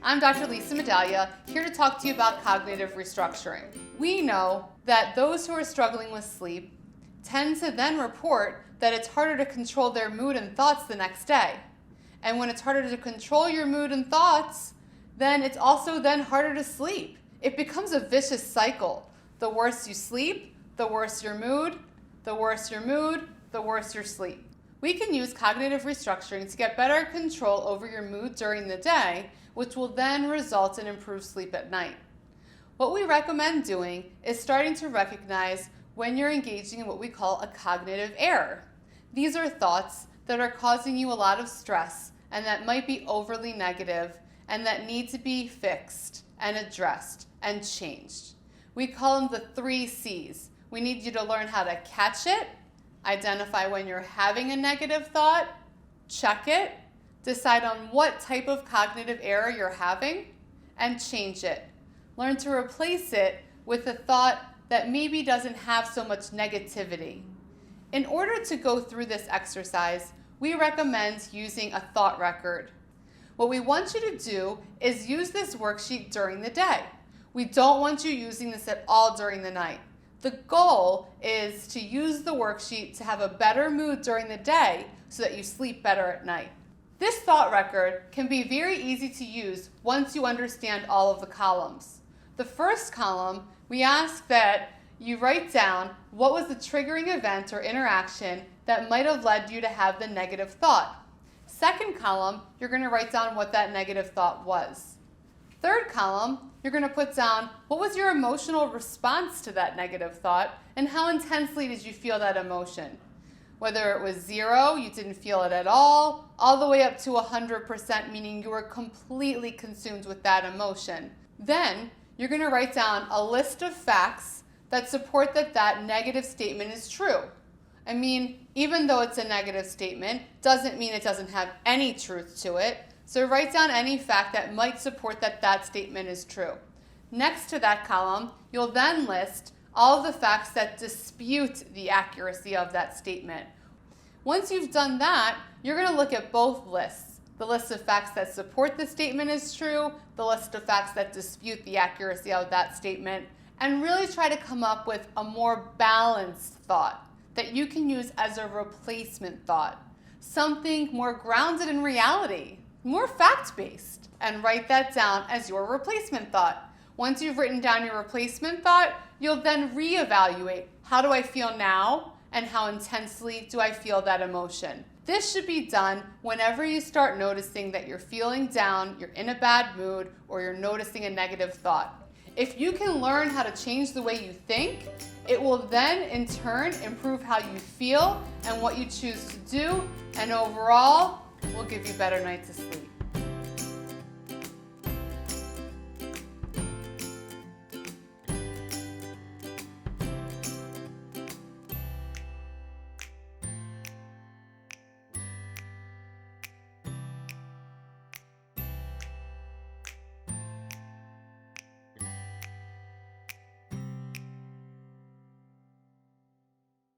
I'm Dr. Lisa Medaglia, here to talk to you about cognitive restructuring. We know that those who are struggling with sleep tend to then report that it's harder to control their mood and thoughts the next day. And when it's harder to control your mood and thoughts, then it's also then harder to sleep. It becomes a vicious cycle. The worse you sleep, the worse your mood, the worse your mood, the worse your sleep. We can use cognitive restructuring to get better control over your mood during the day, which will then result in improved sleep at night. What we recommend doing is starting to recognize when you're engaging in what we call a cognitive error. These are thoughts that are causing you a lot of stress and that might be overly negative and that need to be fixed and addressed and changed. We call them the 3 C's. We need you to learn how to catch it, identify when you're having a negative thought, check it, decide on what type of cognitive error you're having, and change it. Learn to replace it with a thought that maybe doesn't have so much negativity. In order to go through this exercise, we recommend using a thought record. What we want you to do is use this worksheet during the day. We don't want you using this at all during the night. The goal is to use the worksheet to have a better mood during the day so that you sleep better at night. This thought record can be very easy to use once you understand all of the columns. The first column, we ask that you write down what was the triggering event or interaction that might have led you to have the negative thought. Second column, you're going to write down what that negative thought was. Third column, you're going to put down what was your emotional response to that negative thought and how intensely did you feel that emotion. Whether it was 0, you didn't feel it at all the way up to 100%, meaning you were completely consumed with that emotion. Then you're going to write down a list of facts that support that that negative statement is true. I mean, even though it's a negative statement, doesn't mean it doesn't have any truth to it. So write down any fact that might support that that statement is true. Next to that column, you'll then list all of the facts that dispute the accuracy of that statement. Once you've done that, you're going to look at both lists. The list of facts that support the statement is true, the list of facts that dispute the accuracy of that statement, and really try to come up with a more balanced thought that you can use as a replacement thought. Something more grounded in reality, more fact-based, and write that down as your replacement thought. Once you've written down your replacement thought, you'll then reevaluate, how do I feel now and how intensely do I feel that emotion? This should be done whenever you start noticing that you're feeling down, you're in a bad mood, or you're noticing a negative thought. If you can learn how to change the way you think, it will then in turn improve how you feel and what you choose to do, and overall will give you better nights of sleep.